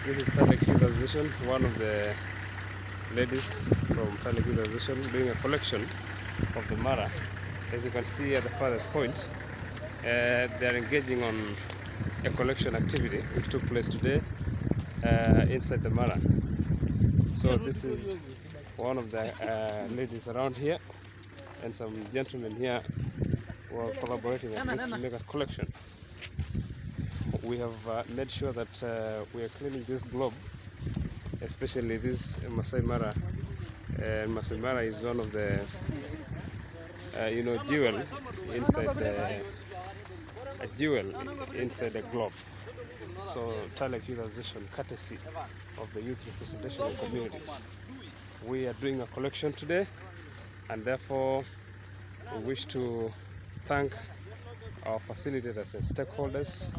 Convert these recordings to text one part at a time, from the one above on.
This is TALEK Youth Association, one of the ladies from TALEK Youth Association doing a collection of the Mara. As you can see at the farthest point, they are engaging on a collection activity which took place today inside the Mara. So this is one of the ladies around here and some gentlemen here who are collaborating to make a collection. We have made sure that we are cleaning this globe, especially this Maasai Mara. Maasai Mara is one of the jewel inside the globe. So TALEK Youth Association, courtesy of the youth representation of communities, we are doing a collection today, and therefore we wish to thank our facilitators and stakeholders,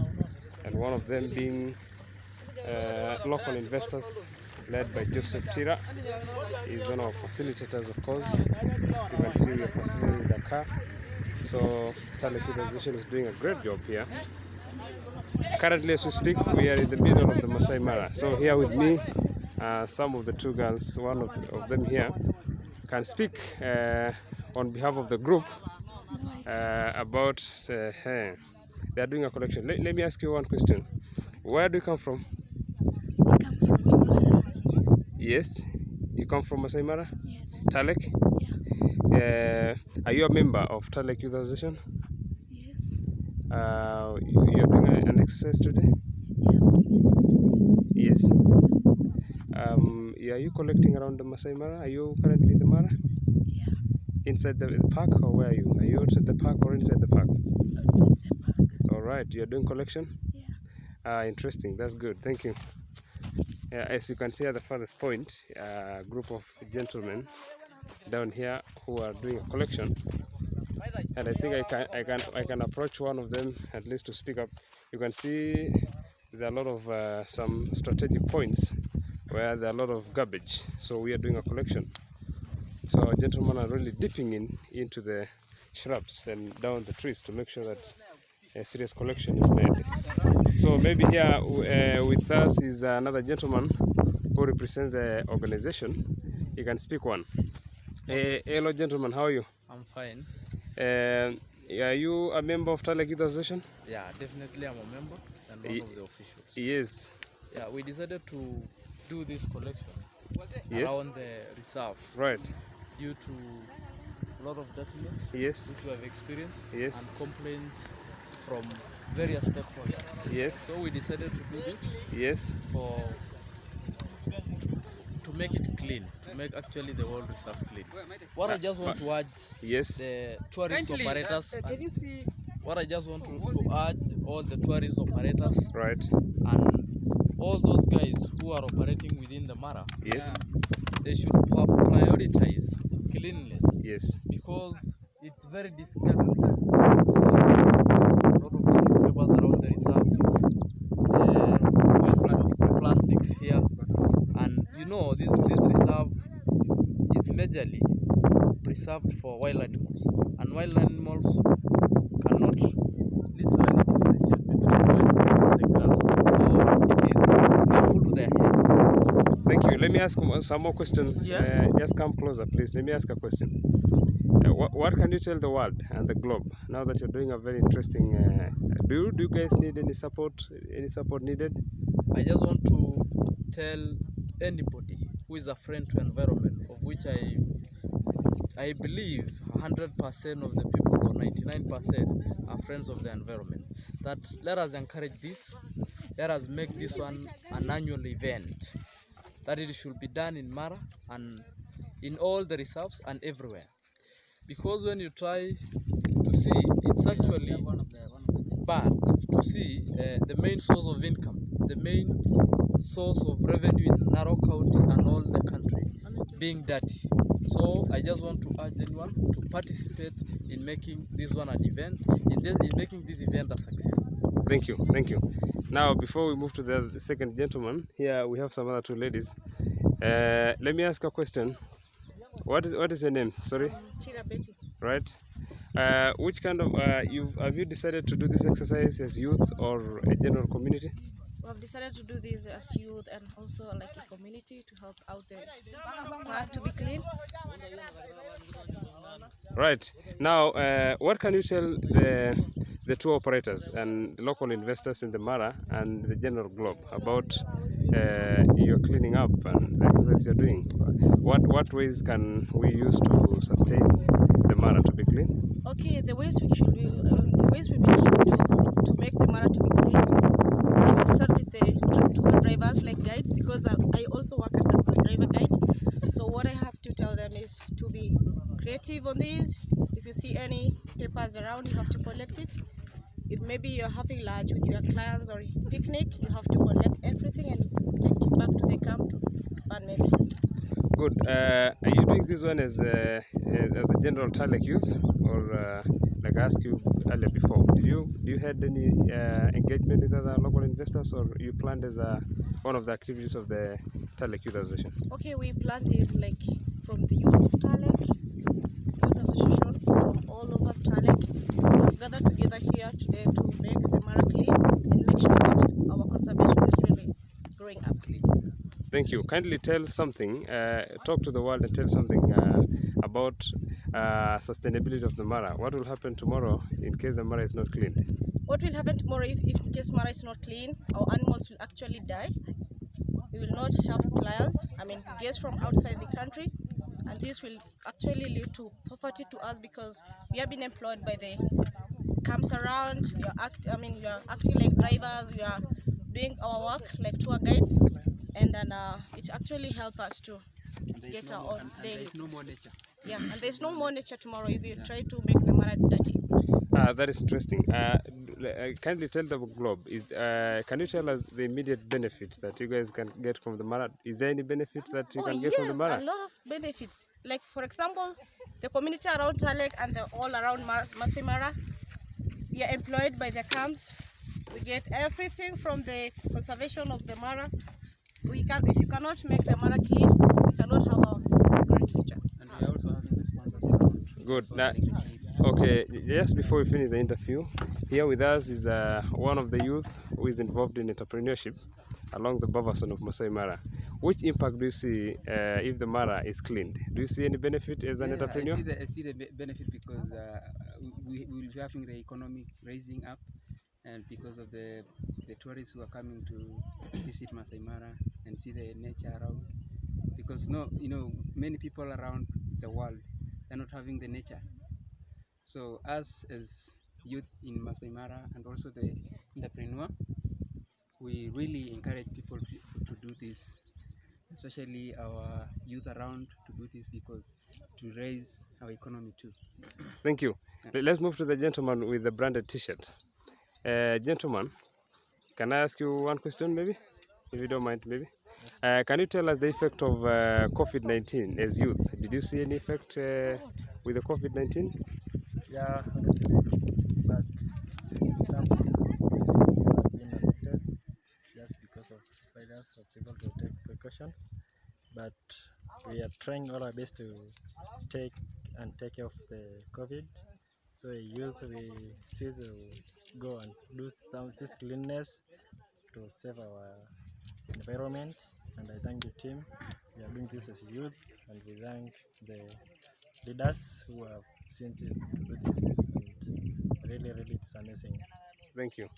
and one of them being local investors led by Joseph Tira. He's one of our facilitators, of course. As you can see, we are facilitating the car. So TALEK Youth Association is doing a great job here. Currently, as we speak, we are in the middle of the Maasai Mara. So here with me, some of the two girls, one of them here, can speak on behalf of the group about they are doing a collection. Let me ask you one question. Where do you come from? I come from Mara. Yes. You come from Maasai Mara? Yes. TALEK? Yeah. Are you a member of TALEK Youth Association? Yes. You are doing an exercise today? Yeah. Yes. Are you collecting around the Maasai Mara? Are you currently in the Mara? Yeah. Inside the park, or where are you? Are you outside the park or inside the park? Outside the park. All right. You are doing collection? Yeah. Interesting. That's good. Thank you. As you can see at the farthest point, a group of gentlemen down here who are doing a collection, and I think I can approach one of them at least to speak up. You can see there are a lot of some strategic points where there are a lot of garbage, so we are doing a collection. So our gentlemen are really dipping into the shrubs and down the trees to make sure that a serious collection is made. So maybe here with us is another gentleman who represents the organization. You can speak one. Hello gentlemen, how are you? I'm fine. Are you a member of TALEK Youth Association? Yeah, definitely I'm a member and one of the officials. Yes. Yeah, we decided to do this collection Yes. around the reserve. Right. Due to a lot of dirtiness Yes. which we have experienced Yes. and complaints from various stakeholders. Yes. So we decided to do this Yes. to make it clean, to make actually the whole reserve clean. What I just want to urge Yes. the tourist operators, what I just want to urge all the tourist operators, Right. and all those guys who are operating within the Mara, Yes. they should prioritize cleanliness, Yes. because it's very disgusting to see a lot of tissue papers around the reserve, plastics here, and this reserve is majorly preserved for wild animals, and wild animals cannot literally differentiate between waste and the grass, so it is harmful to their health. Thank you. Let me ask some more questions. Yeah. Just come closer, please. Let me ask a question. What can you tell the world and the globe now that you're doing a very interesting? Do you guys need any support? Any support needed? I just want to tell anybody who is a friend to environment, of which I believe 100% of the people, or 99%, are friends of the environment, that let us encourage this. Let us make this one an annual event, that it should be done in Mara and in all the reserves and everywhere. Because when you try to see, it's actually bad to see the main source of income, the main source of revenue in Narok County and all the country being dirty. So I just want to urge anyone to participate in making this one an event, in making this event a success. Thank you. Thank you. Now, before we move to the second gentleman, here we have some other two ladies. Let me ask a question. What is your name? Sorry. Tira Betty. Right. Which kind of have you decided to do this exercise as youth or a general community? We have decided to do this as youth and also like a community to help out the park to be clean. Right. Now, what can you tell the tour operators and local investors in the Mara and the general globe about your cleaning up and the exercise you're doing? What ways can we use to sustain the Mara to be clean? Okay, the ways we should do to make the Mara to be clean. They will start with the tour drivers like guides, because I also work as a driver guide. So what I have to tell them is to be creative on these. If you see any papers around, you have to collect it. If maybe you're having lunch with your clients or picnic, you have to collect everything and take it back to the camp to burn maybe. Good. Are you doing this one as the general TALEK youth, or like I asked you earlier before, do you had any engagement with other local investors, or you planned as one of the activities of the TALEK Youth Association? Okay, we plan this like from the youth of TALEK Youth Association, from all over TALEK. We've gathered together here today to make the Mara clean and make sure that our conservation is really growing up clean. Thank you. Kindly tell something, talk to the world and tell something about sustainability of the Mara. What will happen tomorrow in case the Mara is not clean? What will happen tomorrow if in case Mara is not clean? Our animals will actually die. We will not have clients, guests from outside the country, and this will actually lead to poverty to us, because we have been employed by the camps around. We are acting like drivers. We are doing our work like tour guides, and then it actually helps us to get our own daily. There is no more nature. Yeah, and there's no more nature tomorrow if you try to make the Mara dirty. That is interesting. Kindly tell the globe, can you tell us the immediate benefit that you guys can get from the Mara? Is there any benefit that you can get from the Mara? Yes, a lot of benefits. Like for example, the community around TALEK and all around Maasai Mara, we are employed by the camps. We get everything from the conservation of the Mara. If you cannot make the Mara clean, we cannot have a great future. And we are also having the sponsors around. Good. Now, okay, just before we finish the interview, here with us is one of the youth who is involved in entrepreneurship along the Bavason of Maasai Mara. Which impact do you see if the Mara is cleaned? Do you see any benefit as an entrepreneur? I see the benefit, because we will be having the economic raising up, and because of the tourists who are coming to visit Maasai Mara and see the nature around. Because many people around the world are not having the nature. So us as youth in Maasai Mara and also the entrepreneur, we really encourage people to do this, especially our youth around, to do this, because to raise our economy too. Thank you. Let's move to the gentleman with the branded t-shirt. Gentleman, can I ask you one question maybe? If you don't mind maybe. Can you tell us the effect of COVID-19 as youth? Did you see any effect with the COVID-19? Yeah, but some places have been affected just because of virus, of people to take precautions. But we are trying all our best to take care of the COVID. So youth, we see to go and do this cleanliness to save our environment. And I thank the team. We are doing this as youth, and we thank the leaders who have seen to do this, and really it's amazing. Thank you.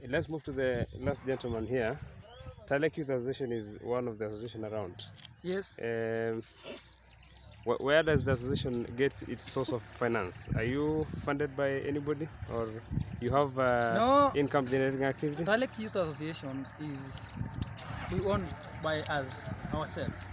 Let's move to the last gentleman here. TALEK Youth Association is one of the association around. Yes. Where does the association get its source of finance? Are you funded by anybody, or you have No. income generating activity? TALEK Youth Association we own by us ourselves.